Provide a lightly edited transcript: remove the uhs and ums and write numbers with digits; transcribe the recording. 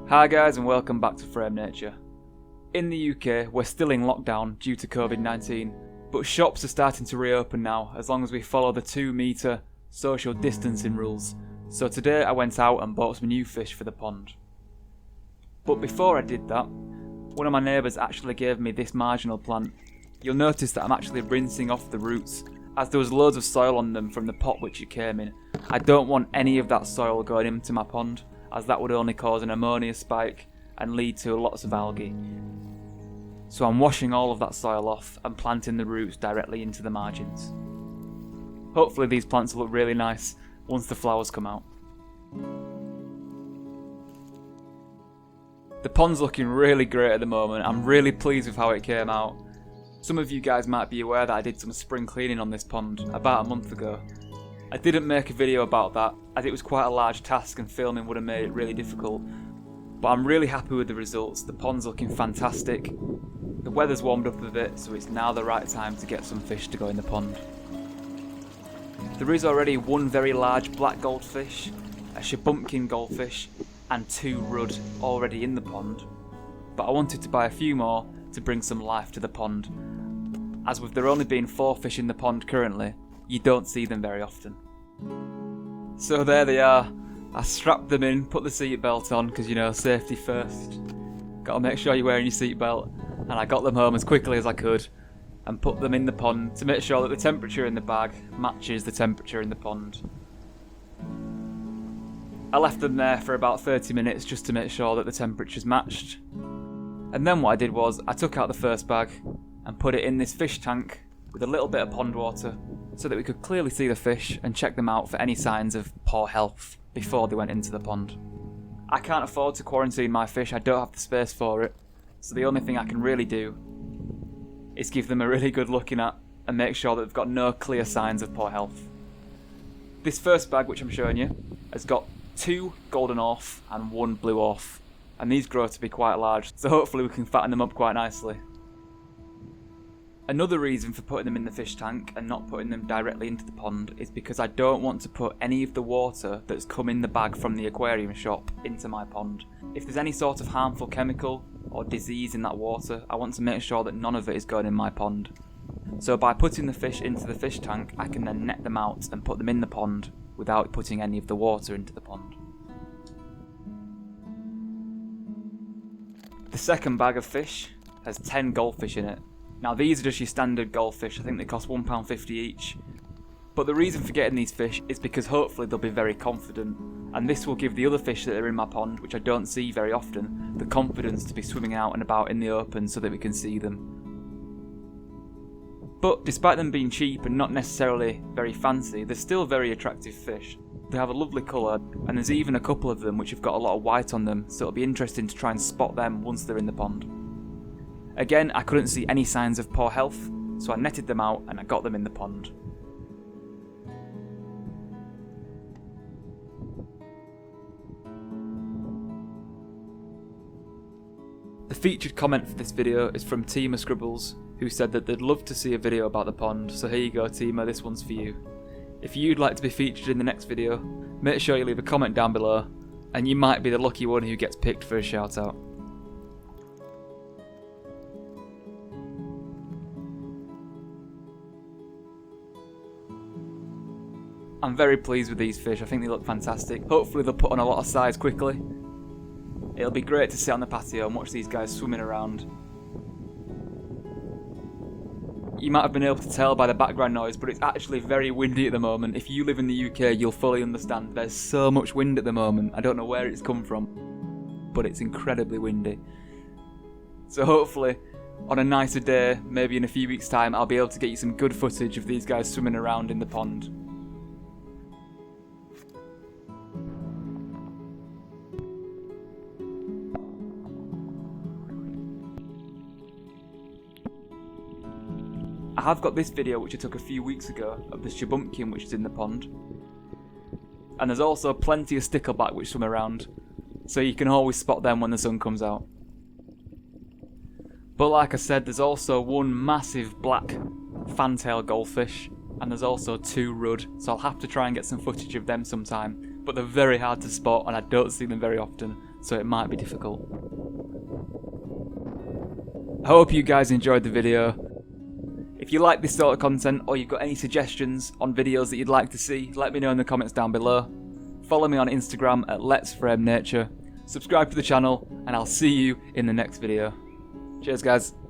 Hi guys and welcome back to Frame Nature. In the UK we're still in lockdown due to COVID-19, but shops are starting to reopen now as long as we follow the 2-metre social distancing rules. So today I went out and bought some new fish for the pond. But before I did that, one of my neighbours actually gave me this marginal plant. You'll notice that I'm actually rinsing off the roots as there was loads of soil on them from the pot which it came in. I don't want any of that soil going into my pond, as that would only cause an ammonia spike and lead to lots of algae. So I'm washing all of that soil off and planting the roots directly into the margins. Hopefully these plants will look really nice once the flowers come out. The pond's looking really great at the moment. I'm really pleased with how it came out. Some of you guys might be aware that I did some spring cleaning on this pond about a month ago. I didn't make a video about that as it was quite a large task and filming would have made it really difficult, but I'm really happy with the results. The pond's looking fantastic. The weather's warmed up a bit, so it's now the right time to get some fish to go in the pond. There is already one very large black goldfish, a shubunkin goldfish and 2 rudd already in the pond, but I wanted to buy a few more to bring some life to the pond, as with there only being 4 fish in the pond currently, you don't see them very often. So there they are. I strapped them in, put the seatbelt on because you know, safety first. Gotta make sure you're wearing your seatbelt, and I got them home as quickly as I could and put them in the pond to make sure that the temperature in the bag matches the temperature in the pond. I left them there for about 30 minutes just to make sure that the temperatures matched. And then what I did was I took out the first bag and put it in this fish tank with a little bit of pond water so that we could clearly see the fish and check them out for any signs of poor health before they went into the pond. I can't afford to quarantine my fish, I don't have the space for it, so the only thing I can really do is give them a really good looking at and make sure that they've got no clear signs of poor health. This first bag which I'm showing you has got 2 golden orfe and 1 blue orfe, and these grow to be quite large, so hopefully we can fatten them up quite nicely. Another reason for putting them in the fish tank and not putting them directly into the pond is because I don't want to put any of the water that's come in the bag from the aquarium shop into my pond. If there's any sort of harmful chemical or disease in that water, I want to make sure that none of it is going in my pond. So by putting the fish into the fish tank, I can then net them out and put them in the pond without putting any of the water into the pond. The second bag of fish has 10 goldfish in it. Now these are just your standard goldfish, I think they cost £1.50 each. But the reason for getting these fish is because hopefully they'll be very confident, and this will give the other fish that are in my pond, which I don't see very often, the confidence to be swimming out and about in the open so that we can see them. But despite them being cheap and not necessarily very fancy, they're still very attractive fish. They have a lovely colour, and there's even a couple of them which have got a lot of white on them, so it'll be interesting to try and spot them once they're in the pond. Again, I couldn't see any signs of poor health, so I netted them out and I got them in the pond. The featured comment for this video is from Tima Scribbles, who said that they'd love to see a video about the pond, so here you go Tima, this one's for you. If you'd like to be featured in the next video, make sure you leave a comment down below, and you might be the lucky one who gets picked for a shout out. I'm very pleased with these fish, I think they look fantastic. Hopefully they'll put on a lot of size quickly. It'll be great to sit on the patio and watch these guys swimming around. You might have been able to tell by the background noise, but it's actually very windy at the moment. If you live in the UK, you'll fully understand. There's so much wind at the moment, I don't know where it's come from, but it's incredibly windy. So hopefully, on a nicer day, maybe in a few weeks' time, I'll be able to get you some good footage of these guys swimming around in the pond. I have got this video which I took a few weeks ago of the shubunkin which is in the pond, and there's also plenty of stickleback which swim around, so you can always spot them when the sun comes out. But like I said, there's also one massive black fantail goldfish, and there's also 2 rudd, so I'll have to try and get some footage of them sometime, but they're very hard to spot and I don't see them very often, so it might be difficult. I hope you guys enjoyed the video. If you like this sort of content or you've got any suggestions on videos that you'd like to see, let me know in the comments down below. Follow me on Instagram at Let's Frame Nature. Subscribe to the channel and I'll see you in the next video. Cheers guys.